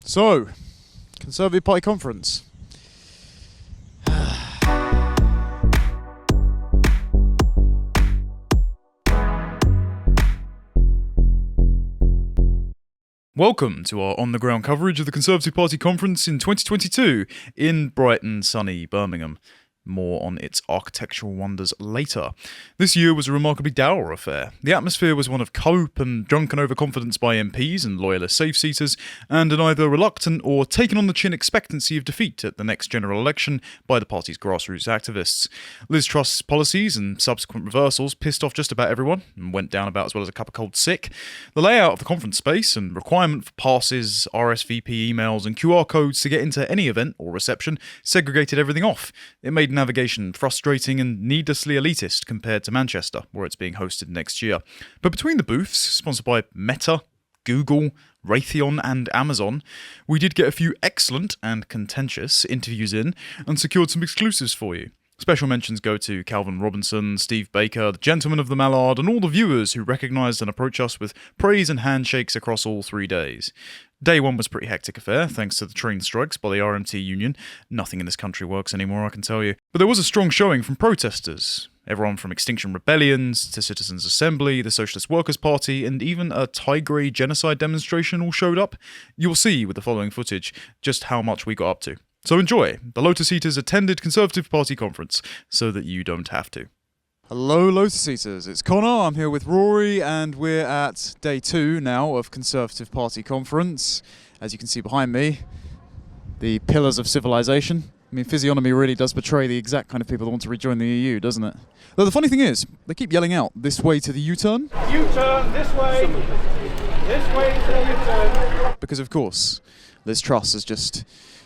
So, Conservative Party conference. Welcome to our on-the-ground coverage of the Conservative Party conference in 2022 in bright and sunny Birmingham. More on its architectural wonders later. This year was a remarkably dour affair. The atmosphere was one of cope and drunken overconfidence by MPs and loyalist safe-seaters, and an either reluctant or taken-on-the-chin expectancy of defeat at the next general election by the party's grassroots activists. Liz Truss's policies and subsequent reversals pissed off just about everyone, and went down about as well as a cup of cold sick. The layout of the conference space and requirement for passes, RSVP emails, and QR codes to get into any event or reception segregated everything off. It made navigation frustrating and needlessly elitist compared to Manchester, where it's being hosted next year. But between the booths, sponsored by Meta, Google, Raytheon and Amazon, we did get a few excellent and contentious interviews in and secured some exclusives for you. Special mentions go to Calvin Robinson, Steve Baker, the Gentleman of the Mallard, and all the viewers who recognised and approached us with praise and handshakes across all 3 days. Day one was a pretty hectic affair, thanks to the train strikes by the RMT union. Nothing in this country works anymore, I can tell you. But there was a strong showing from protesters. Everyone from Extinction Rebellions to Citizens Assembly, the Socialist Workers' Party, and even a Tigray genocide demonstration all showed up. You'll see with the following footage just how much we got up to. So enjoy. The Lotus Eaters attended Conservative Party conference so that you don't have to. Hello Lotus Eaters, it's Connor, I'm here with Rory and we're at day 2 now of Conservative Party conference. As you can see behind me, the pillars of civilization. I mean, physiognomy really does portray the exact kind of people that want to rejoin the EU, doesn't it? Though the funny thing is, they keep yelling out, this way to the U-turn. U-turn, this way to the U-turn. Because of course, Liz Truss has just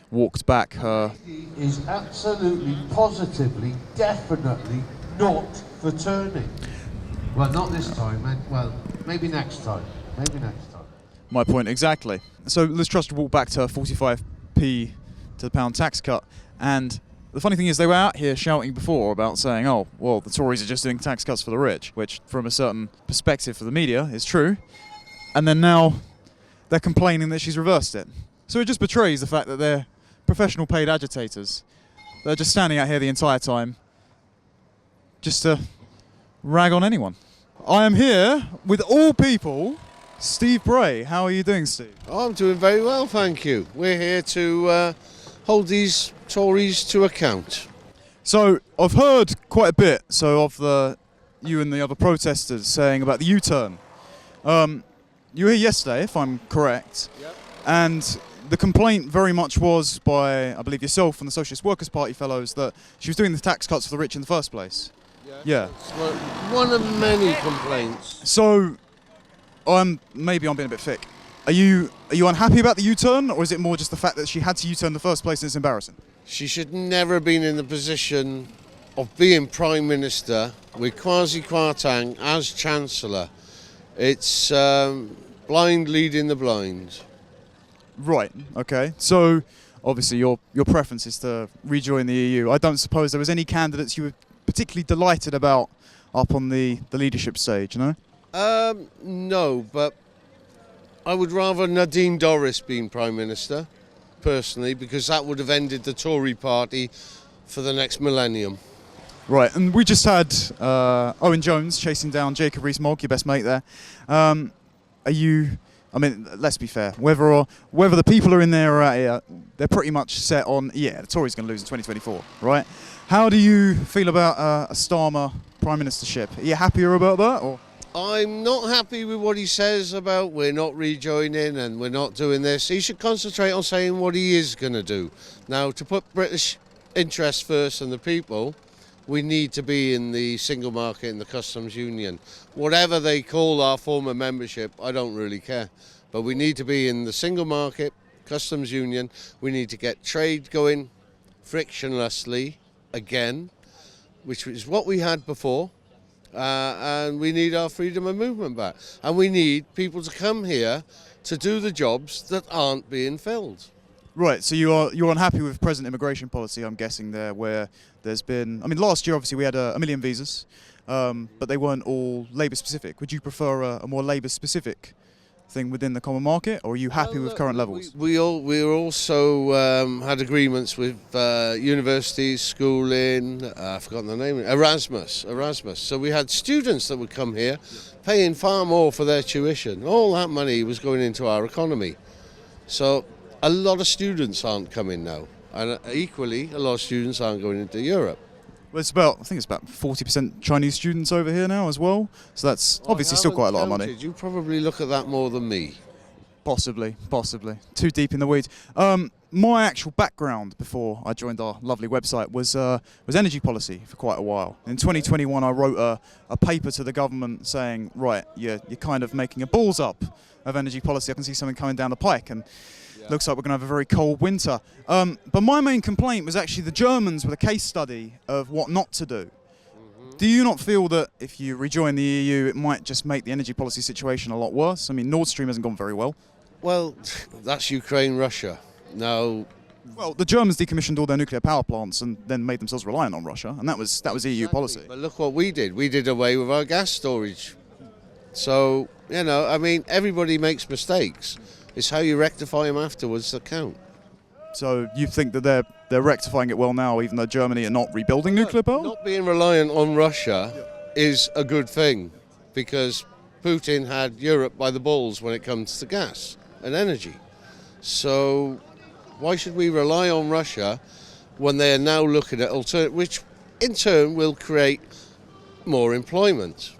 walked back her... is absolutely, positively, definitely not for turning. Well, not this time, well, maybe next time. My point exactly. So Liz Truss walked back to her 45p to the pound tax cut, and the funny thing is they were out here shouting before about saying, oh, well, the Tories are just doing tax cuts for the rich, which from a certain perspective for the media is true, and then now they're complaining that she's reversed it. So it just betrays the fact that they're professional paid agitators. They're just standing out here the entire time just to rag on anyone. I am here with all people, Steve Bray. How are you doing, Steve? Oh, I'm doing very well, thank you. We're here to hold these Tories to account. So I've heard quite a bit of you and the other protesters saying about the U-turn. You were here yesterday, if I'm correct, Yep. And the complaint very much was by, I believe, yourself and the Socialist Workers' Party fellows that she was doing the tax cuts for the rich in the first place. Yeah. Well, one of many complaints. So, maybe I'm being a bit thick. Are you unhappy about the U-turn, or is it more just the fact that she had to U-turn in the first place and it's embarrassing? She should never have been in the position of being Prime Minister with Kwasi Kwarteng as Chancellor. It's blind leading the blind. Right, okay. So, obviously your preference is to rejoin the EU. I don't suppose there was any candidates you were particularly delighted about up on the leadership stage, no? No, but I would rather Nadine Dorries being Prime Minister, personally, because that would have ended the Tory party for the next millennium. Right, and we just had Owen Jones chasing down Jacob Rees-Mogg, your best mate there. I mean, let's be fair. Whether the people are in there or out here, they're pretty much set on, the Tories going to lose in 2024, right? How do you feel about a Starmer Prime Ministership? Are you happier about that, or? I'm not happy with what he says about we're not rejoining and we're not doing this. He should concentrate on saying what he is going to do. Now, to put British interests first and the people, we need to be in the single market and the customs union. Whatever they call our form of membership, I don't really care. But we need to be in the single market, customs union. We need to get trade going frictionlessly again, which is what we had before. And we need our freedom of movement back. And we need people to come here to do the jobs that aren't being filled. Right, so you're unhappy with present immigration policy, I'm guessing, there, where there's been... I mean, last year, obviously, we had a million visas, but they weren't all Labour-specific. Would you prefer a more Labour-specific thing within the common market, or are you happy with current levels? We also had agreements with universities, schooling, I've forgotten the name, Erasmus. So we had students that would come here paying far more for their tuition. All that money was going into our economy. So a lot of students aren't coming now. And equally, a lot of students aren't going into Europe. Well, I think it's about 40% Chinese students over here now as well. So that's obviously still quite a lot of money. You probably look at that more than me. Possibly. Too deep in the weeds. My actual background before I joined our lovely website was energy policy for quite a while. In 2021, I wrote a paper to the government saying, right, you're kind of making a balls up of energy policy. I can see something coming down the pike, and looks like we're going to have a very cold winter. But my main complaint was actually the Germans with a case study of what not to do. Do you not feel that if you rejoin the EU, it might just make the energy policy situation a lot worse? I mean, Nord Stream hasn't gone very well. Well, that's Ukraine, Russia. Now, well, the Germans decommissioned all their nuclear power plants and then made themselves reliant on Russia, and that was EU policy. But look what we did. We did away with our gas storage. So, I mean, everybody makes mistakes. It's how you rectify them afterwards that count. So you think that they're rectifying it well now, even though Germany are not rebuilding nuclear power? Not being reliant on Russia is a good thing, because Putin had Europe by the balls when it comes to gas and energy. So why should we rely on Russia when they are now looking at alternatives, which in turn will create more employment?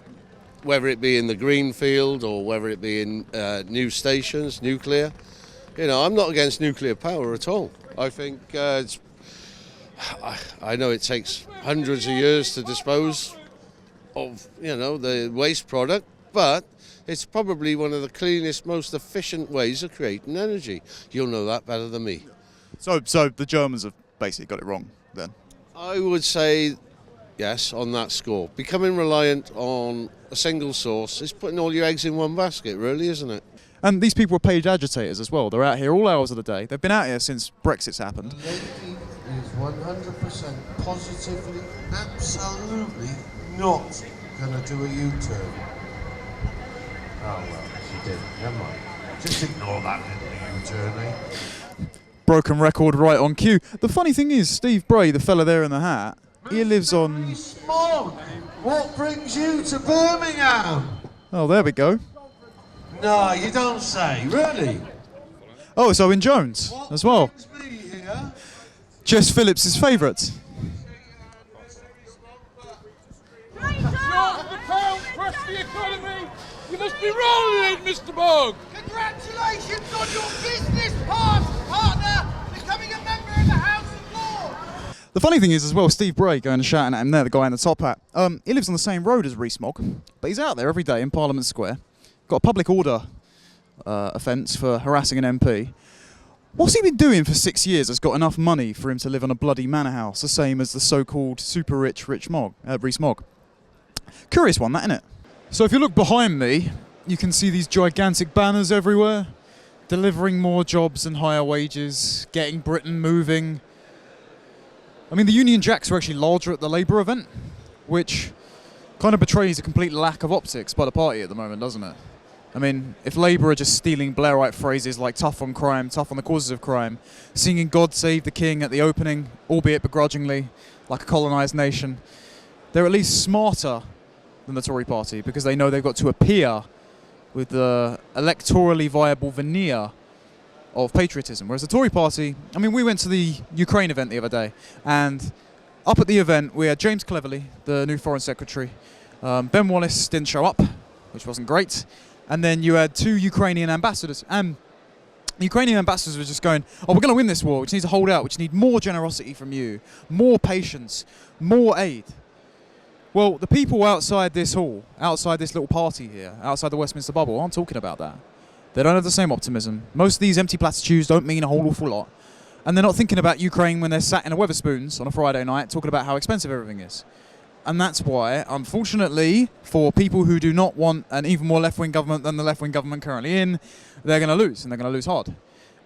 Whether it be in the green field or whether it be in new stations, nuclear. I'm not against nuclear power at all. I think I know it takes hundreds of years to dispose of, the waste product, but it's probably one of the cleanest, most efficient ways of creating energy. You'll know that better than me. So the Germans have basically got it wrong then? I would say yes, on that score. Becoming reliant on a single source is putting all your eggs in one basket, really, isn't it? And these people are paid agitators as well. They're out here all hours of the day. They've been out here since Brexit's happened. The lady is 100% positively, absolutely not going to do a U-turn. Oh, well, she did. Never mind. Just ignore that little U-turn, eh? Broken record right on cue. The funny thing is, Steve Bray, the fella there in the hat, he lives on... Smog, what brings you to Birmingham? Oh, there we go. No, you don't say. Really? Oh, so in Jones as well. Brings me here? Jess Phillips' favourite. Press the economy. You must be rolling, Mr. Bog. Congratulations on your business partner becoming a member of the House of Lords. The funny thing is as well, Steve Bray going and shouting at him there, the guy in the top hat. He lives on the same road as Rees-Mogg, but he's out there every day in Parliament Square. Got a public order offence for harassing an MP. What's he been doing for 6 years that's got enough money for him to live on a bloody manor house, the same as the so-called super rich Rees-Mogg? Curious one, that, innit? So if you look behind me, you can see these gigantic banners everywhere, delivering more jobs and higher wages, getting Britain moving. I mean, the Union Jacks were actually larger at the Labour event, which kind of betrays a complete lack of optics by the party at the moment, doesn't it? I mean, if Labour are just stealing Blairite phrases like tough on crime, tough on the causes of crime, singing God Save the King at the opening, albeit begrudgingly, like a colonised nation, they're at least smarter than the Tory party because they know they've got to appear with the electorally viable veneer of patriotism. Whereas the Tory party, I mean, we went to the Ukraine event the other day, and up at the event we had James Cleverly, the new Foreign Secretary. Ben Wallace didn't show up, which wasn't great. And then you had two Ukrainian ambassadors. And the Ukrainian ambassadors were just going, oh, we're going to win this war. We just need to hold out. We just need more generosity from you, more patience, more aid. Well, the people outside this hall, outside this little party here, outside the Westminster bubble, aren't talking about that. They don't have the same optimism. Most of these empty platitudes don't mean a whole awful lot. And they're not thinking about Ukraine when they're sat in a Wetherspoons on a Friday night talking about how expensive everything is. And that's why, unfortunately, for people who do not want an even more left-wing government than the left-wing government currently in, they're going to lose, and they're going to lose hard.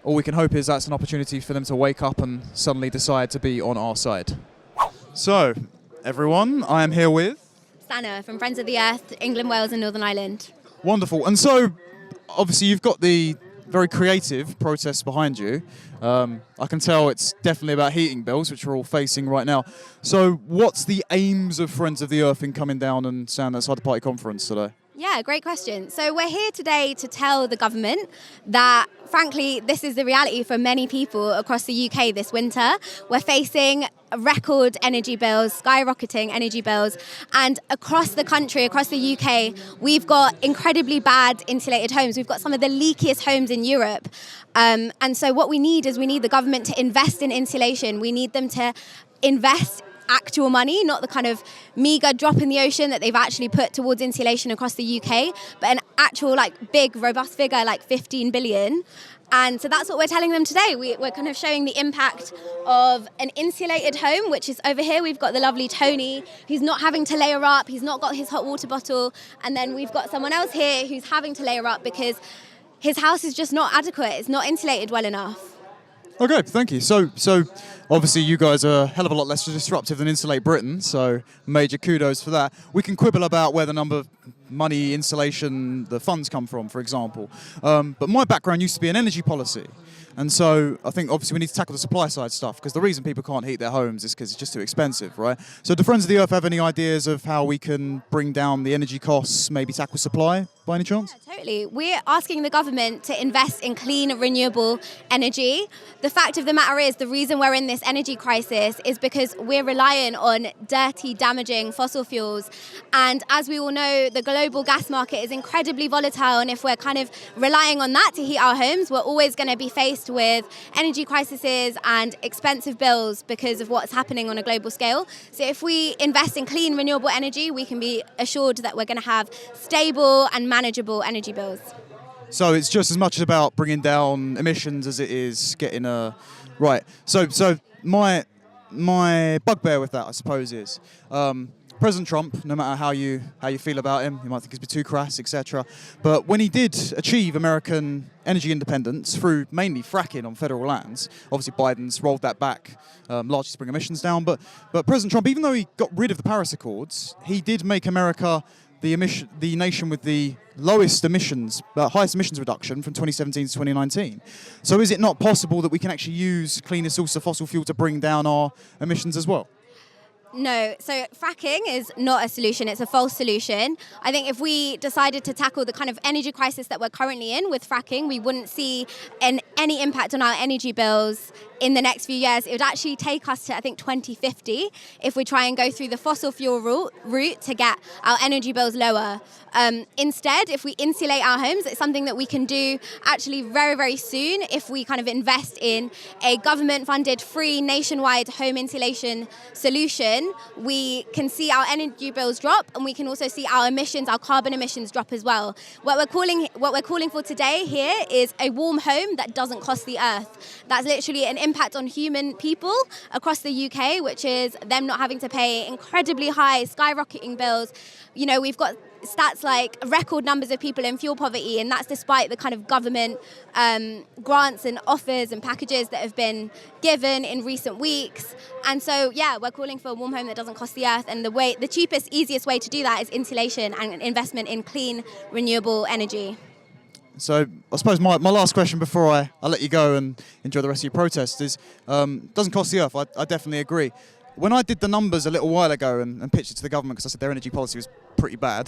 All we can hope is that's an opportunity for them to wake up and suddenly decide to be on our side. So, everyone, I am here with... Sana from Friends of the Earth, England, Wales and Northern Ireland. Wonderful. And so, obviously you've got the very creative protests behind you. I can tell it's definitely about heating bills, which we're all facing right now. So what's the aims of Friends of the Earth in coming down and standing outside the party conference today? Yeah, great question. So we're here today to tell the government that, frankly, this is the reality for many people across the UK this winter. We're facing record energy bills, skyrocketing energy bills, and across the country, across the UK, we've got incredibly bad insulated homes. We've got some of the leakiest homes in Europe. And so what we need is the government to invest in insulation. We need them to invest actual money, not the kind of meager drop in the ocean that they've actually put towards insulation across the UK, but an actual big robust figure like 15 billion. And so that's what we're telling them today. We're kind of showing the impact of an insulated home, which is over here. We've got the lovely Tony, who's not having to layer up. He's not got his hot water bottle. And then we've got someone else here who's having to layer up because his house is just not adequate. It's not insulated well enough. Okay, thank you. So obviously you guys are a hell of a lot less disruptive than Insulate Britain, so major kudos for that. We can quibble about where the number of money, insulation, the funds come from, for example. But my background used to be in energy policy. And so I think obviously we need to tackle the supply side stuff, because the reason people can't heat their homes is because it's just too expensive, right? So do Friends of the Earth have any ideas of how we can bring down the energy costs, maybe tackle supply by any chance? Yeah, totally. We're asking the government to invest in clean, renewable energy. The fact of the matter is, the reason we're in this energy crisis is because we're relying on dirty, damaging fossil fuels. And as we all know, the global gas market is incredibly volatile. And if we're kind of relying on that to heat our homes, we're always going to be faced with energy crises and expensive bills because of what's happening on a global scale. So if we invest in clean, renewable energy, we can be assured that we're going to have stable and manageable energy bills. So it's just as much about bringing down emissions as it is getting a... Right. So my bugbear with that, I suppose, is... President Trump, no matter how you feel about him, you might think he's a bit too crass, etc. But when he did achieve American energy independence through mainly fracking on federal lands, obviously Biden's rolled that back largely to bring emissions down. But President Trump, even though he got rid of the Paris Accords, he did make America the nation with the lowest emissions, highest emissions reduction from 2017 to 2019. So is it not possible that we can actually use cleaner source of fossil fuel to bring down our emissions as well? No, so fracking is not a solution, it's a false solution. I think if we decided to tackle the kind of energy crisis that we're currently in with fracking, we wouldn't see any impact on our energy bills in the next few years. It would actually take us to, I think, 2050 if we try and go through the fossil fuel route to get our energy bills lower. Instead, if we insulate our homes, it's something that we can do actually very, very soon if we kind of invest in a government-funded, free, nationwide home insulation solution. We can see our energy bills drop, and we can also see our emissions, our carbon emissions drop as well. What we're calling for today here is a warm home that doesn't cost the earth. That's literally an impact on human people across the UK, which is them not having to pay incredibly high, skyrocketing bills. You know, we've got stats like record numbers of people in fuel poverty, and that's despite the kind of government grants and offers and packages that have been given in recent weeks. And so, yeah, we're calling for a warm home that doesn't cost the earth, and the cheapest, easiest way to do that is insulation and investment in clean, renewable energy. So I suppose my last question before I let you go and enjoy the rest of your protest is, doesn't cost the earth, I definitely agree. When I did the numbers a little while ago and pitched it to the government, because I said their energy policy was pretty bad,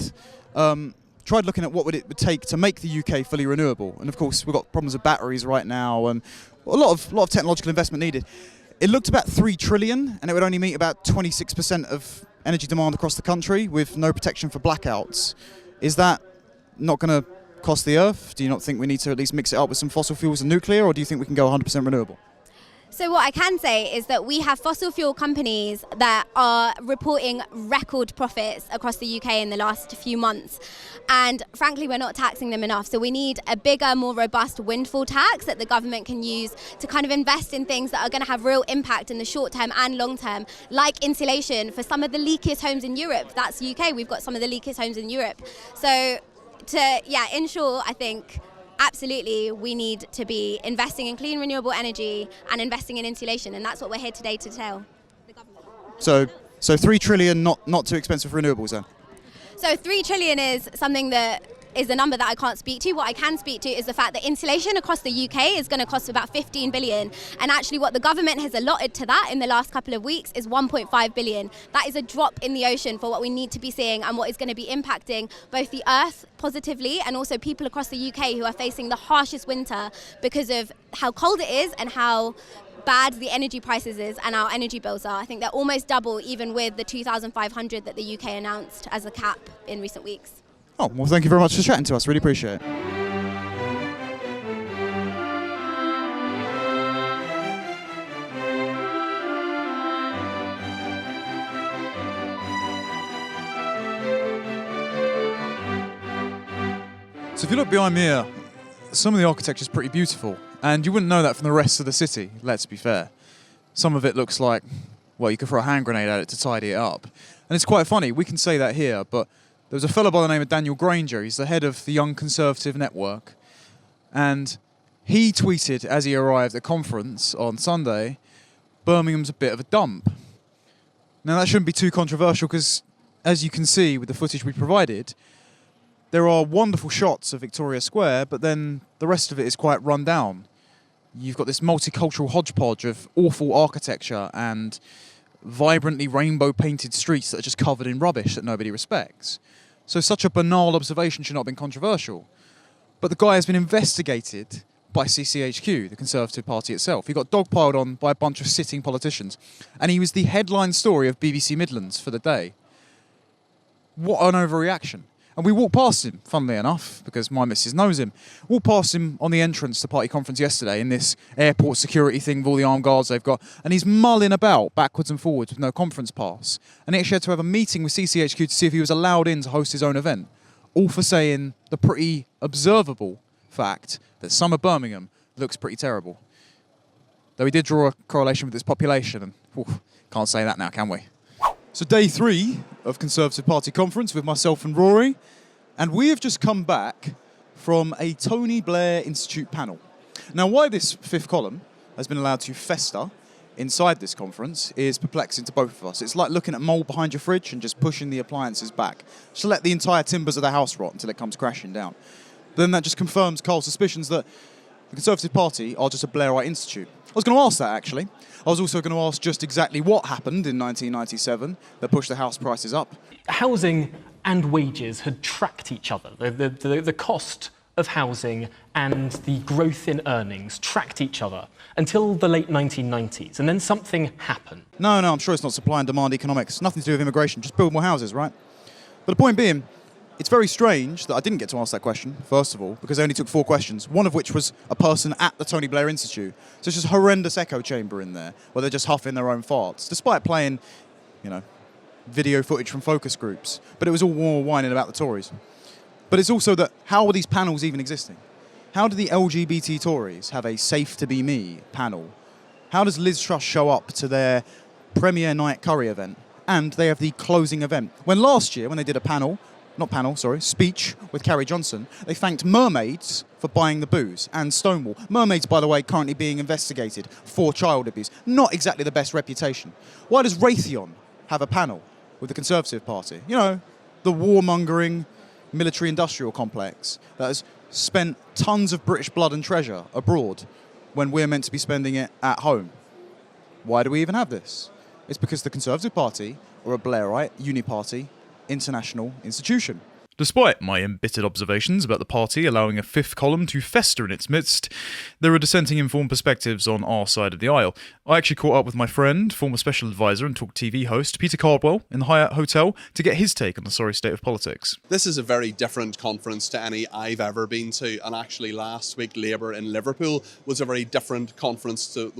tried looking at what it would take to make the UK fully renewable. And of course, we've got problems with batteries right now and a lot of technological investment needed. It looked about 3 trillion, and it would only meet about 26% of energy demand across the country with no protection for blackouts. Is that not going to cost the earth? Do you not think we need to at least mix it up with some fossil fuels and nuclear, or do you think we can go 100% renewable? So what I can say is that we have fossil fuel companies that are reporting record profits across the UK in the last few months. And frankly, we're not taxing them enough. So we need a bigger, more robust windfall tax that the government can use to kind of invest in things that are going to have real impact in the short term and long term, like insulation for some of the leakiest homes in Europe. That's UK. We've got some of the leakiest homes in Europe. So in short, I think absolutely we need to be investing in clean renewable energy and investing in insulation, and that's what we're here today to tell the government. So 3 trillion not too expensive for renewables then? So 3 trillion is something that is a number that I can't speak to. What I can speak to is the fact that insulation across the UK is going to cost about 15 billion. And actually what the government has allotted to that in the last couple of weeks is 1.5 billion. That is a drop in the ocean for what we need to be seeing and what is going to be impacting both the earth positively and also people across the UK who are facing the harshest winter because of how cold it is and how bad the energy prices is and our energy bills are. I think they're almost double even with the 2,500 that the UK announced as a cap in recent weeks. Oh, well, thank you very much for chatting to us. Really appreciate it. So if you look behind me here, some of the architecture is pretty beautiful. And you wouldn't know that from the rest of the city, let's be fair. Some of it looks like, well, you could throw a hand grenade at it to tidy it up. And it's quite funny, we can say that here, but there was a fellow by the name of Daniel Granger, he's the head of the Young Conservative Network, and he tweeted as he arrived at conference on Sunday, Birmingham's a bit of a dump. Now that shouldn't be too controversial because, as you can see with the footage we provided, there are wonderful shots of Victoria Square, but then the rest of it is quite run down. You've got this multicultural hodgepodge of awful architecture and vibrantly rainbow-painted streets that are just covered in rubbish that nobody respects. So such a banal observation should not have been controversial. But the guy has been investigated by CCHQ, the Conservative Party itself. He got dogpiled on by a bunch of sitting politicians. And he was the headline story of BBC Midlands for the day. What an overreaction. And we walked past him, funnily enough, because my missus knows him. Walked past him on the entrance to party conference yesterday in this airport security thing with all the armed guards they've got. And he's mulling about backwards and forwards with no conference pass. And he actually had to have a meeting with CCHQ to see if he was allowed in to host his own event. All for saying the pretty observable fact that summer Birmingham looks pretty terrible. Though he did draw a correlation with its population. And can't say that now, can we? So day 3 of Conservative Party conference with myself and Rory, and we have just come back from a Tony Blair Institute panel. Now why this fifth column has been allowed to fester inside this conference is perplexing to both of us. It's like looking at mould behind your fridge and just pushing the appliances back. Just let the entire timbers of the house rot until it comes crashing down. Then that just confirms Carl's suspicions that the Conservative Party are just a Blairite institute. I was going to ask that, actually. I was also going to ask just exactly what happened in 1997 that pushed the house prices up. Housing and wages had tracked each other. The cost of housing and the growth in earnings tracked each other until the late 1990s, and then something happened. No, I'm sure it's not supply and demand economics. Nothing to do with immigration. Just build more houses, right? But the point being, it's very strange that I didn't get to ask that question, first of all, because I only took 4 questions, one of which was a person at the Tony Blair Institute. So it's just a horrendous echo chamber in there, where they're just huffing their own farts, despite playing, video footage from focus groups. But it was all more whining about the Tories. But it's also that, how are these panels even existing? How do the LGBT Tories have a Safe to Be Me panel? How does Liz Truss show up to their premiere night curry event? And they have the closing event. When last year, when they did a speech with Carrie Johnson, they thanked mermaids for buying the booze and Stonewall. Mermaids, by the way, currently being investigated for child abuse. Not exactly the best reputation. Why does Raytheon have a panel with the Conservative Party? The warmongering military-industrial complex that has spent tons of British blood and treasure abroad when we're meant to be spending it at home. Why do we even have this? It's because the Conservative Party are a Blairite, uniparty, international institution. Despite my embittered observations about the party allowing a fifth column to fester in its midst, there are dissenting informed perspectives on our side of the aisle. I actually caught up with my friend, former special advisor and Talk TV host, Peter Cardwell, in the Hyatt Hotel to get his take on the sorry state of politics. This is a very different conference to any I've ever been to, and actually last week Labour in Liverpool was a very different conference to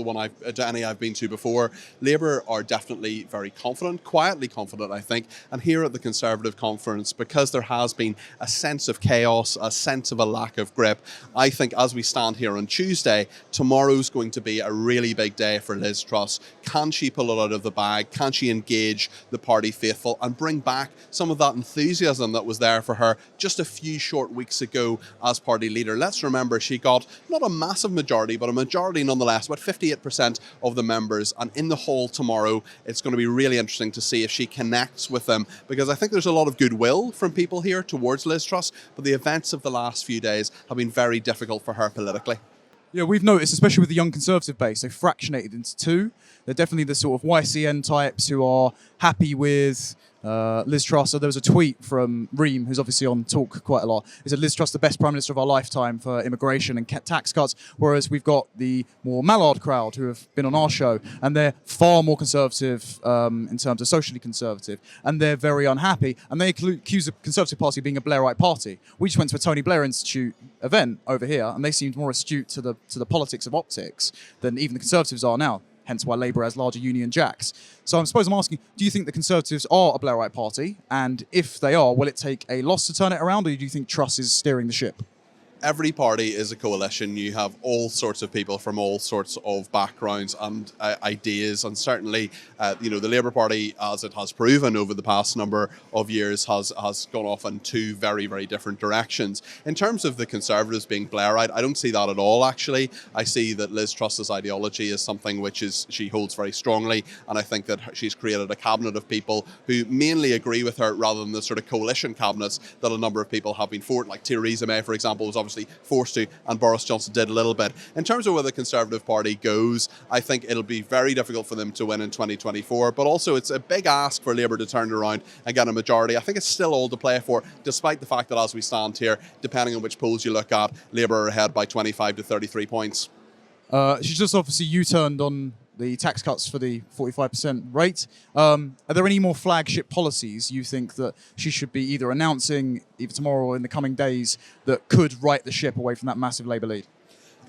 any I've been to before. Labour are definitely very confident, quietly confident I think, and here at the Conservative conference, because there has been a sense of chaos, a sense of a lack of grip, I think as we stand here on Tuesday, tomorrow's going to be a really big day for Liz Truss. Can she pull it out of the bag? Can she engage the party faithful and bring back some of that enthusiasm that was there for her just a few short weeks ago as party leader? Let's remember she got not a massive majority, but a majority nonetheless, about 58% of the members, and in the hall tomorrow, it's going to be really interesting to see if she connects with them, because I think there's a lot of goodwill from people here here towards Liz Truss, but the events of the last few days have been very difficult for her politically. Yeah, we've noticed, especially with the young Conservative base, they've fractionated into two. They're definitely the sort of YCN types who are happy with Liz Truss. So there was a tweet from Reem, who's obviously on Talk quite a lot. He said, Liz Truss, the best Prime Minister of our lifetime for immigration and tax cuts, whereas we've got the more Mallard crowd who have been on our show, and they're far more conservative in terms of socially conservative, and they're very unhappy, and they accuse the Conservative Party of being a Blairite party. We just went to a Tony Blair Institute event over here, and they seemed more astute to the politics of optics than even the Conservatives are now. Hence why Labour has larger Union Jacks. So I suppose I'm asking, do you think the Conservatives are a Blairite party? And if they are, will it take a loss to turn it around, or do you think Truss is steering the ship? Every party is a coalition. You have all sorts of people from all sorts of backgrounds and ideas, and certainly, the Labour Party, as it has proven over the past number of years, has gone off in two very, very different directions. In terms of the Conservatives being Blairite, I don't see that at all. Actually, I see that Liz Truss's ideology is something which she holds very strongly, and I think that she's created a cabinet of people who mainly agree with her, rather than the sort of coalition cabinets that a number of people have been for. Like Theresa May, for example, was obviously forced to, and Boris Johnson did a little bit. In terms of where the Conservative Party goes, I think it'll be very difficult for them to win in 2024, but also it's a big ask for Labour to turn it around and get a majority. I think it's still all to play for, despite the fact that as we stand here, depending on which polls you look at, Labour are ahead by 25 to 33 points. She's just obviously U-turned on the tax cuts for the 45% rate. Are there any more flagship policies you think that she should be either announcing either tomorrow or in the coming days that could right the ship away from that massive Labour lead?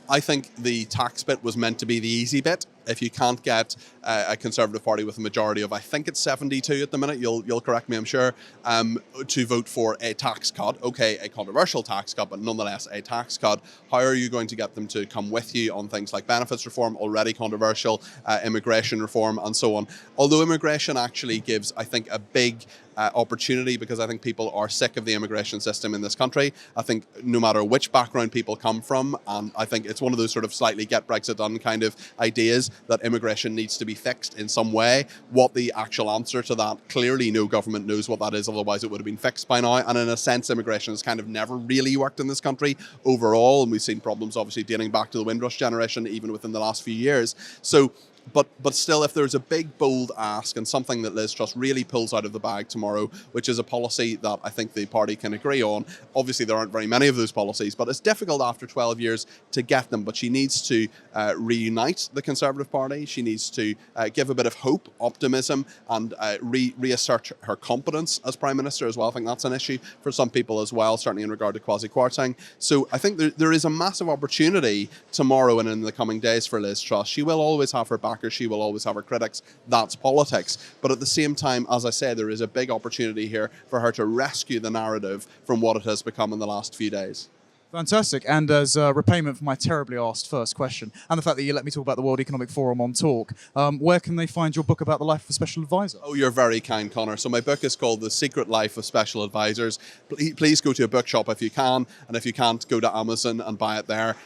I think the tax bit was meant to be the easy bit. If you can't get a Conservative Party with a majority of, I think it's 72 at the minute, you'll correct me, I'm sure, to vote for a tax cut, okay, a controversial tax cut, but nonetheless a tax cut, how are you going to get them to come with you on things like benefits reform, already controversial, immigration reform, and so on? Although immigration actually gives, I think, a big opportunity, because I think people are sick of the immigration system in this country. I think no matter which background people come from, and I think it's one of those sort of slightly get Brexit done kind of ideas, that immigration needs to be fixed in some way. What the actual answer to that, clearly no government knows what that is, otherwise it would have been fixed by now. And in a sense, immigration has kind of never really worked in this country overall, and we've seen problems obviously dating back to the Windrush generation, even within the last few years. So But still, if there's a big, bold ask and something that Liz Truss really pulls out of the bag tomorrow, which is a policy that I think the party can agree on, obviously there aren't very many of those policies, but it's difficult after 12 years to get them. But she needs to reunite the Conservative Party. She needs to give a bit of hope, optimism, and reassert her competence as Prime Minister as well. I think that's an issue for some people as well, certainly in regard to Kwasi Kwarteng. So I think there is a massive opportunity tomorrow and in the coming days for Liz Truss. She will always have her back. She will always have her critics. That's politics. But at the same time, as I say, there is a big opportunity here for her to rescue the narrative from what it has become in the last few days. Fantastic. And as repayment for my terribly asked first question, and the fact that you let me talk about the World Economic Forum on Talk, where can they find your book about the life of a special advisor? Oh, you're very kind, Connor. So my book is called The Secret Life of Special Advisors. Please go to a bookshop if you can, and if you can't, go to Amazon and buy it there.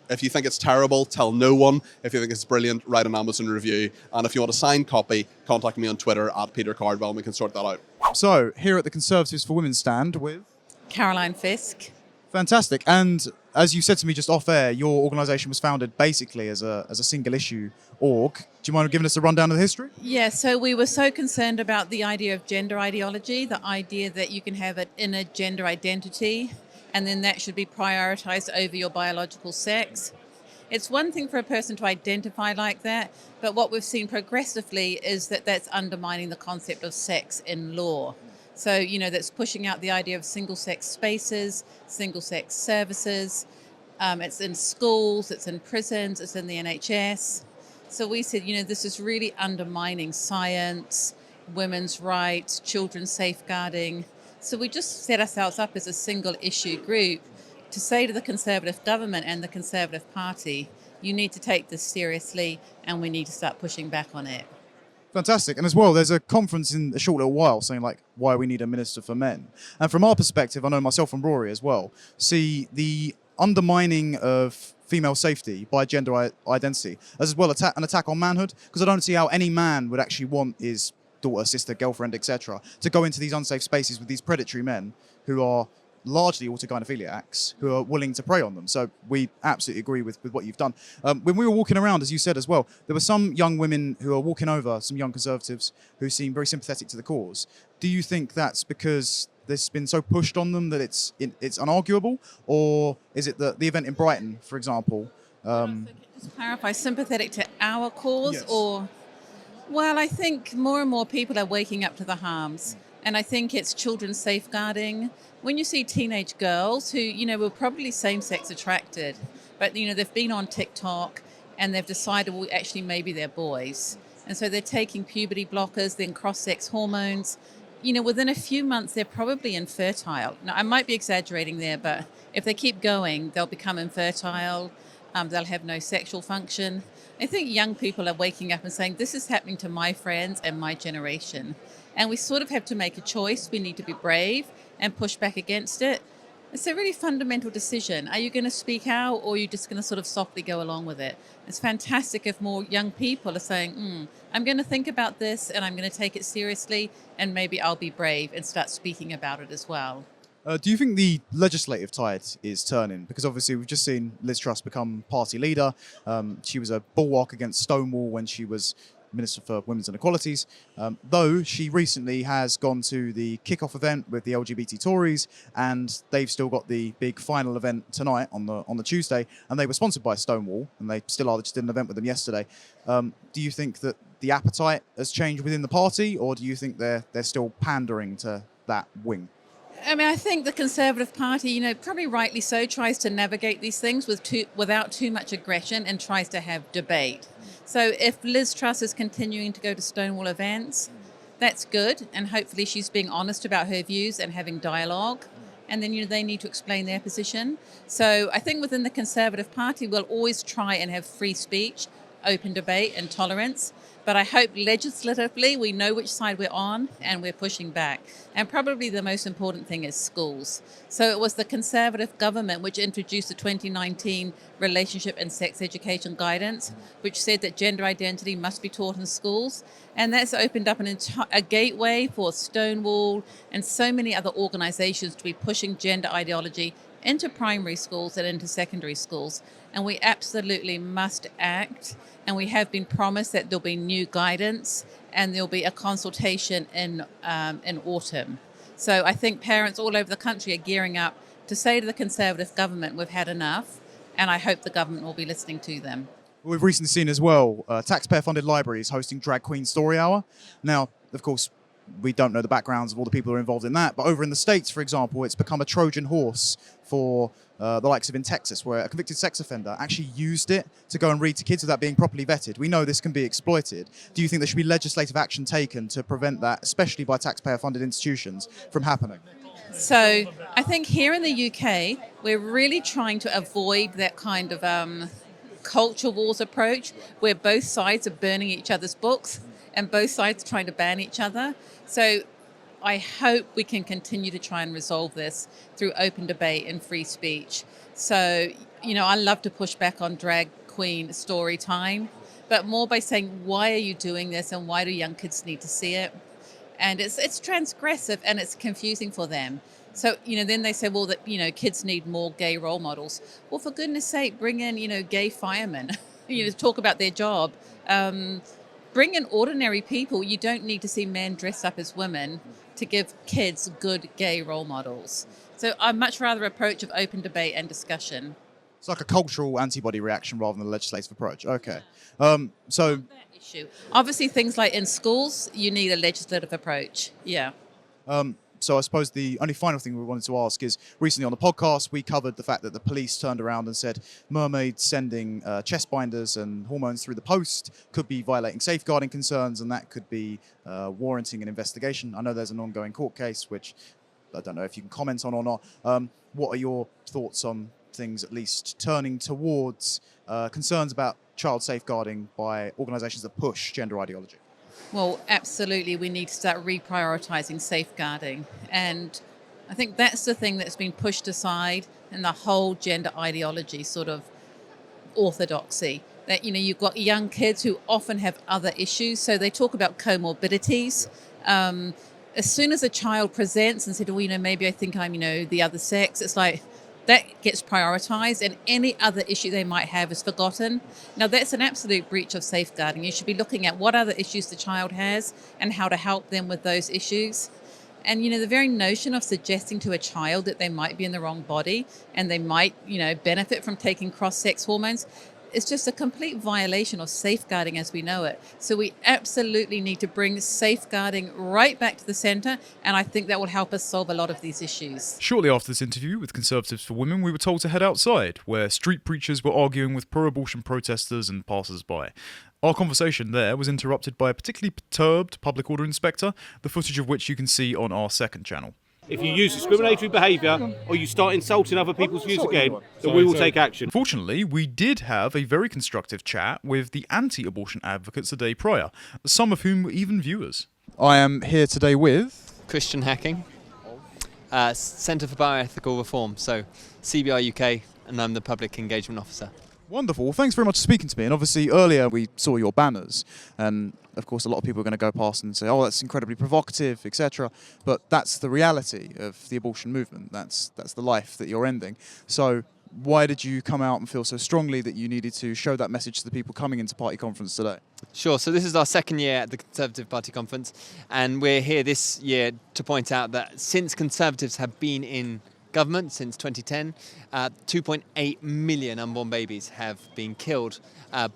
If you think it's terrible, tell no one. If you think it's brilliant, write an Amazon review. And if you want a signed copy, contact me on Twitter at Peter Cardwell, and we can sort that out. So, here at the Conservatives for Women stand with Caroline Fisk. Fantastic. And as you said to me just off air, your organisation was founded basically as a single issue org. Do you mind giving us a rundown of the history? Yeah, so we were so concerned about the idea of gender ideology, the idea that you can have an inner gender identity, and then that should be prioritised over your biological sex. It's one thing for a person to identify like that, but what we've seen progressively is that that's undermining the concept of sex in law. So, that's pushing out the idea of single-sex spaces, single-sex services. It's in schools, it's in prisons, it's in the NHS. So we said, this is really undermining science, women's rights, children's safeguarding. So we just set ourselves up as a single-issue group to say to the Conservative government and the Conservative Party, you need to take this seriously and we need to start pushing back on it. Fantastic. And as well, there's a conference in a short little while saying, why we need a Minister for Men. And from our perspective, I know myself and Rory as well, see the undermining of female safety by gender identity as well an attack on manhood, because I don't see how any man would actually want his daughter, sister, girlfriend, etc., to go into these unsafe spaces with these predatory men who are largely autogynephiliacs who are willing to prey on them. So we absolutely agree with what you've done. When we were walking around, as you said as well, there were some young women who are walking over, some young conservatives who seem very sympathetic to the cause. Do you think that's because this has been so pushed on them that it's unarguable, or is it the event in Brighton, for example? Just clarify, sympathetic to our cause, Yes. or... Well, I think more and more people are waking up to the harms. And I think it's children's safeguarding. When you see teenage girls who, were probably same-sex attracted, but, they've been on TikTok and they've decided, well, actually, maybe they're boys. And so they're taking puberty blockers, then cross-sex hormones. Within a few months, they're probably infertile. Now, I might be exaggerating there, but if they keep going, they'll become infertile. They'll have no sexual function. I think young people are waking up and saying, this is happening to my friends and my generation. And we sort of have to make a choice. We need to be brave and push back against it. It's a really fundamental decision. Are you going to speak out, or are you just going to sort of softly go along with it? It's fantastic if more young people are saying, I'm going to think about this and I'm going to take it seriously, and maybe I'll be brave and start speaking about it as well. Do you think the legislative tide is turning? Because obviously we've just seen Liz Truss become party leader. She was a bulwark against Stonewall when she was Minister for Women's Inequalities, though she recently has gone to the kick-off event with the LGBT Tories, and they've still got the big final event tonight on the Tuesday, and they were sponsored by Stonewall, and they still are. They just did an event with them yesterday. Do you think that the appetite has changed within the party, or do you think they're still pandering to that wing? I mean, I think the Conservative Party, probably rightly so, tries to navigate these things without too much aggression and tries to have debate. So if Liz Truss is continuing to go to Stonewall events, that's good. And hopefully she's being honest about her views and having dialogue. And then, they need to explain their position. So I think within the Conservative Party, we'll always try and have free speech, open debate and tolerance. But I hope legislatively we know which side we're on and we're pushing back. And probably the most important thing is schools. So it was the Conservative government which introduced the 2019 Relationship and Sex Education Guidance, which said that gender identity must be taught in schools. And that's opened up a gateway for Stonewall and so many other organizations to be pushing gender ideology into primary schools and into secondary schools. And we absolutely must act. And we have been promised that there'll be new guidance and there'll be a consultation in autumn. So I think parents all over the country are gearing up to say to the Conservative government, we've had enough, and I hope the government will be listening to them. We've recently seen as well taxpayer-funded libraries hosting Drag Queen Story Hour. Now, of course, we don't know the backgrounds of all the people who are involved in that, but over in the States, for example, it's become a Trojan horse for the likes of in Texas, where a convicted sex offender actually used it to go and read to kids without being properly vetted. We know this can be exploited. Do you think there should be legislative action taken to prevent that, especially by taxpayer-funded institutions, from happening? So I think here in the UK, we're really trying to avoid that kind of culture wars approach, where both sides are burning each other's books and both sides are trying to ban each other. So I hope we can continue to try and resolve this through open debate and free speech. So, I love to push back on drag queen story time, but more by saying, why are you doing this and why do young kids need to see it? And it's transgressive and it's confusing for them. So, then they say, well, that, kids need more gay role models. Well, for goodness sake, bring in, gay firemen, to talk about their job. Bring in ordinary people. You don't need to see men dressed up as women to give kids good gay role models. So I'd much rather approach of open debate and discussion. It's like a cultural antibody reaction rather than a legislative approach. Okay. So That issue. Obviously, things like in schools, you need a legislative approach. Yeah. So I suppose the only final thing we wanted to ask is, recently on the podcast, we covered the fact that the police turned around and said mermaids sending chest binders and hormones through the post could be violating safeguarding concerns, and that could be warranting an investigation. I know there's an ongoing court case, which I don't know if you can comment on or not. What are your thoughts on things at least turning towards concerns about child safeguarding by organisations that push gender ideology? Well, absolutely, we need to start reprioritising safeguarding. And I think that's the thing that's been pushed aside in the whole gender ideology sort of orthodoxy. that, you've got young kids who often have other issues. So they talk about comorbidities. As soon as a child presents and said, well, maybe I think I'm, the other sex, it's like that gets prioritized and any other issue they might have is forgotten. Now, that's an absolute breach of safeguarding. You should be looking at what other issues the child has and how to help them with those issues. And, the very notion of suggesting to a child that they might be in the wrong body and they might, benefit from taking cross-sex hormones, it's just a complete violation of safeguarding as we know it. So we absolutely need to bring safeguarding right back to the centre, and I think that will help us solve a lot of these issues. Shortly after this interview with Conservatives for Women, we were told to head outside, where street preachers were arguing with pro-abortion protesters and passers-by. Our conversation there was interrupted by a particularly perturbed public order inspector, the footage of which you can see on our second channel. If you use discriminatory behaviour or you start insulting other people's views again, then we will take action. Fortunately, we did have a very constructive chat with the anti-abortion advocates the day prior, some of whom were even viewers. I am here today with Christian Hacking, Centre for Bioethical Reform, so CBI UK, and I'm the Public Engagement Officer. Wonderful. Well, thanks very much for speaking to me. And obviously, earlier we saw your banners, and of course, a lot of people are going to go past and say, "Oh, that's incredibly provocative," etc. But that's the reality of the abortion movement. That's the life that you're ending. So, why did you come out and feel so strongly that you needed to show that message to the people coming into party conference today? Sure. So this is our second year at the Conservative Party conference, and we're here this year to point out that since Conservatives have been in government since 2010, 2.8 million unborn babies have been killed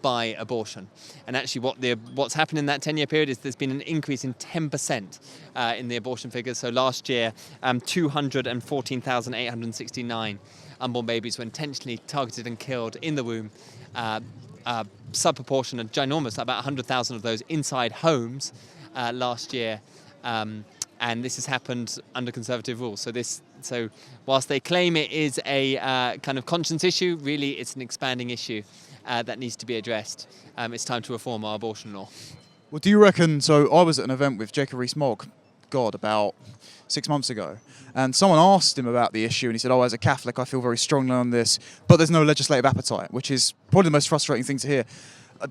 by abortion. And actually what's happened in that 10-year period is there's been an increase in 10% in the abortion figures. So last year, 214,869 unborn babies were intentionally targeted and killed in the womb. Subproportion of ginormous, about 100,000 of those inside homes last year. And this has happened under Conservative rule. So whilst they claim it is a kind of conscience issue, really it's an expanding issue that needs to be addressed. It's time to reform our abortion law. Well, do you reckon, so I was at an event with Jacob Rees-Mogg, about 6 months ago, and someone asked him about the issue and he said, "Oh, as a Catholic I feel very strongly on this, but there's no legislative appetite," which is probably the most frustrating thing to hear. I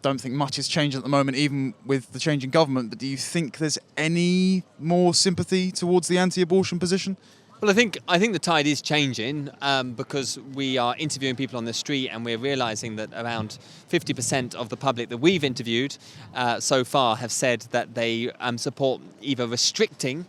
don't think much has changed at the moment, even with the change in government, but do you think there's any more sympathy towards the anti-abortion position? Well, I think the tide is changing because we are interviewing people on the street and we're realising that around 50% of the public that we've interviewed so far have said that they support either restricting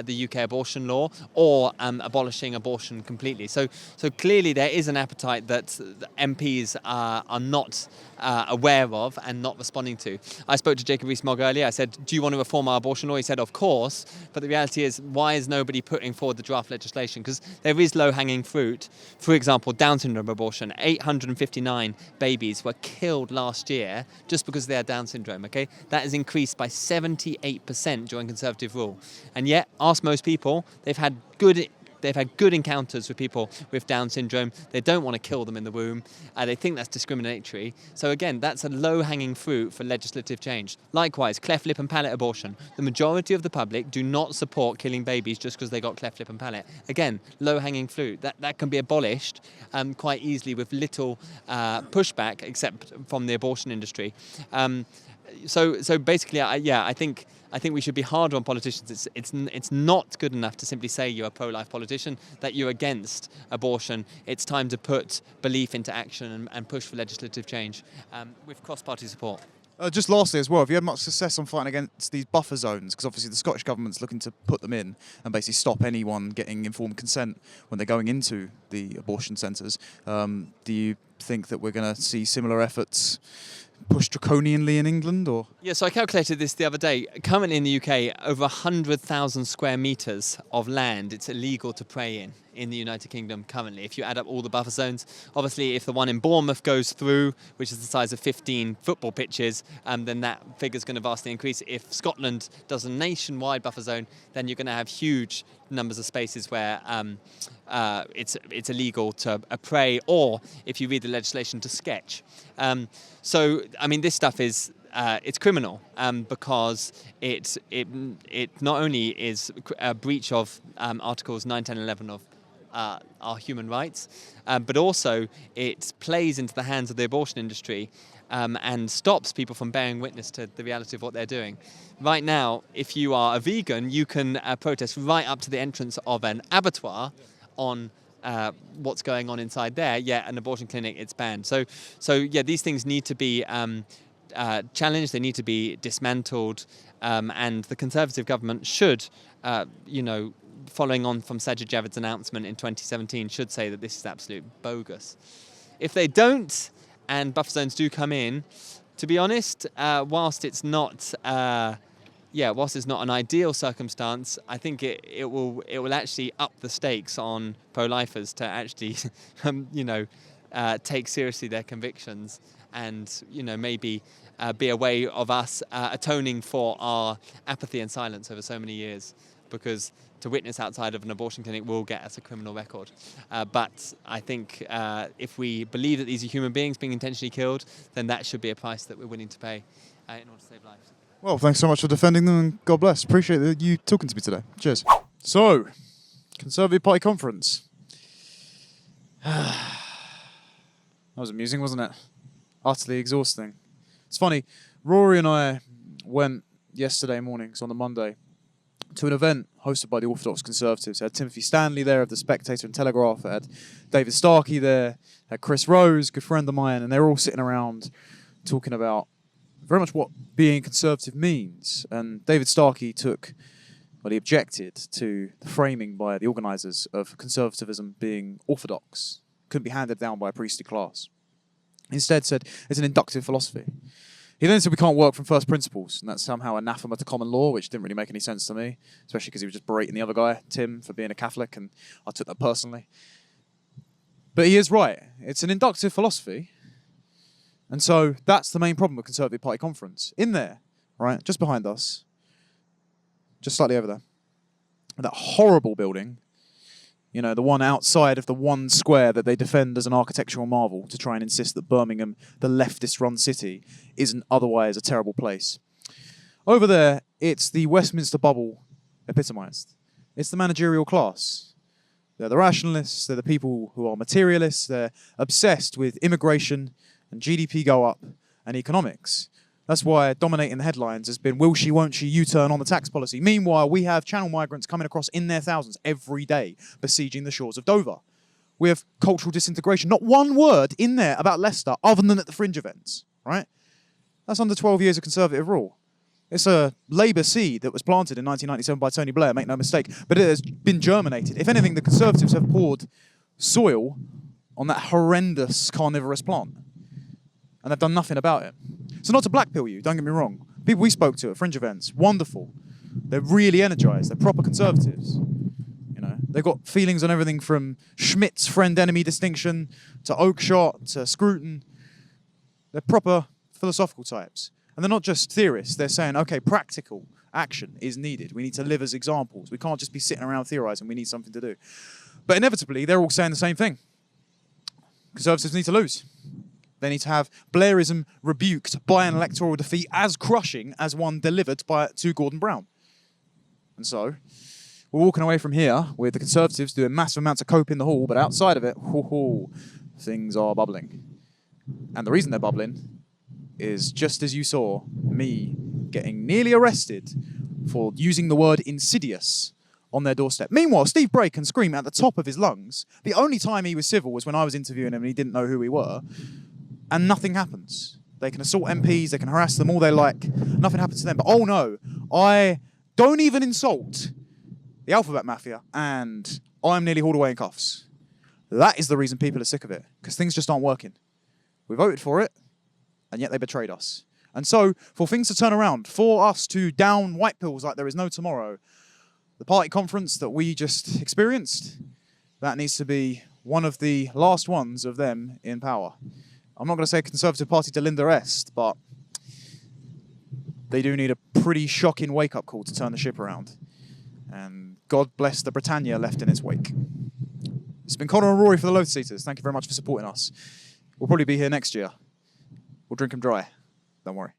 the UK abortion law or abolishing abortion completely. So clearly there is an appetite that MPs are not aware of and not responding to. I spoke to Jacob Rees-Mogg earlier. I said, "Do you want to reform our abortion law?" He said, "Of course." But the reality is, why is nobody putting forward the draft legislation? Because there is low-hanging fruit. For example, Down syndrome abortion. 859 babies were killed last year just because they had Down syndrome. Okay, that has increased by 78% during Conservative rule. And yet, ask most people, they've had good encounters with people with Down syndrome. They don't want to kill them in the womb. They think that's discriminatory. So again, that's a low-hanging fruit for legislative change. Likewise, cleft lip and palate abortion. The majority of the public do not support killing babies just because they got cleft lip and palate. Again, low-hanging fruit. That can be abolished quite easily with little pushback, except from the abortion industry. So basically, I think we should be harder on politicians. It's not good enough to simply say you're a pro-life politician, that you're against abortion. It's time to put belief into action and push for legislative change with cross-party support. Just lastly as well, have you had much success on fighting against these buffer zones? Because obviously the Scottish Government's looking to put them in and basically stop anyone getting informed consent when they're going into the abortion centres. Do you think that we're going to see similar efforts pushed draconianly in England, or? Yeah, so I calculated this the other day. Currently in the UK, over 100,000 square metres of land it's illegal to pray in the United Kingdom currently, if you add up all the buffer zones. Obviously, if the one in Bournemouth goes through, which is the size of 15 football pitches, then that figure's going to vastly increase. If Scotland does a nationwide buffer zone, then you're going to have huge numbers of spaces where it's illegal to pray, or if you read the legislation, to sketch. So, I mean, this stuff is it's criminal because it not only is a breach of Articles 9, 10, 11 of our human rights, but also it plays into the hands of the abortion industry and stops people from bearing witness to the reality of what they're doing. Right now, if you are a vegan, you can protest right up to the entrance of an abattoir on what's going on inside there, yet an abortion clinic, it's banned. So yeah, these things need to be challenged, they need to be dismantled, and the Conservative government should, following on from Sajid Javid's announcement in 2017, should say that this is absolute bogus. If they don't, and buffer zones do come in, to be honest, whilst it's not an ideal circumstance, I think it will actually up the stakes on pro-lifers to actually, take seriously their convictions, and maybe be a way of us atoning for our apathy and silence over so many years, because to witness outside of an abortion clinic will get us a criminal record. But I think if we believe that these are human beings being intentionally killed, then that should be a price that we're willing to pay in order to save lives. Well, thanks so much for defending them, and God bless. Appreciate you talking to me today. Cheers. So, Conservative Party conference. That was amusing, wasn't it? Utterly exhausting. It's funny, Rory and I went yesterday morning, so on the Monday, to an event hosted by the Orthodox Conservatives. It had Timothy Stanley there of The Spectator and Telegraph. It had David Starkey there. It had Chris Rose, good friend of mine, and they were all sitting around talking about very much what being conservative means. And David Starkey he objected to the framing by the organisers of conservatism being orthodox. Couldn't be handed down by a priestly class. Instead said it's an inductive philosophy. He then said we can't work from first principles, and that's somehow anathema to common law, which didn't really make any sense to me, especially because he was just berating the other guy, Tim, for being a Catholic, and I took that personally. But he is right. It's an inductive philosophy. And so that's the main problem with Conservative Party conference. In there, right, just behind us, just slightly over there, that horrible building, the one outside of the one square that they defend as an architectural marvel to try and insist that Birmingham, the leftist-run city, isn't otherwise a terrible place. Over there, it's the Westminster bubble epitomised. It's the managerial class. They're the rationalists, they're the people who are materialists, they're obsessed with immigration and GDP go up and economics. That's why dominating the headlines has been will she, won't she, U-turn on the tax policy. Meanwhile, we have channel migrants coming across in their thousands every day, besieging the shores of Dover. We have cultural disintegration. Not one word in there about Leicester other than at the fringe events, right? That's under 12 years of Conservative rule. It's a Labour seed that was planted in 1997 by Tony Blair, make no mistake, but it has been germinated. If anything, the Conservatives have poured soil on that horrendous carnivorous plant, and they've done nothing about it. So not to blackpill you, don't get me wrong. People we spoke to at fringe events, wonderful. They're really energised. They're proper Conservatives. They've got feelings on everything from Schmidt's friend-enemy distinction to Oakeshott to Scruton. They're proper philosophical types. And they're not just theorists. They're saying, okay, practical action is needed. We need to live as examples. We can't just be sitting around theorising. We need something to do. But inevitably, they're all saying the same thing. Conservatives need to lose. They need to have Blairism rebuked by an electoral defeat as crushing as one delivered to Gordon Brown. And so, we're walking away from here with the Conservatives doing massive amounts of cope in the hall, but outside of it, things are bubbling. And the reason they're bubbling is just as you saw me getting nearly arrested for using the word insidious on their doorstep. Meanwhile, Steve Bray can scream at the top of his lungs. The only time he was civil was when I was interviewing him and he didn't know who we were. And nothing happens. They can assault MPs, they can harass them all they like. Nothing happens to them. But oh no, I don't even insult the alphabet mafia and I'm nearly hauled away in cuffs. That is the reason people are sick of it, because things just aren't working. We voted for it, and yet they betrayed us. And so, for things to turn around, for us to down white pills like there is no tomorrow, the party conference that we just experienced, that needs to be one of the last ones of them in power. I'm not going to say Conservative Party to Linda Est, but they do need a pretty shocking wake-up call to turn the ship around. And God bless the Britannia left in its wake. It's been Connor and Rory for the Loath Seaters. Thank you very much for supporting us. We'll probably be here next year. We'll drink them dry. Don't worry.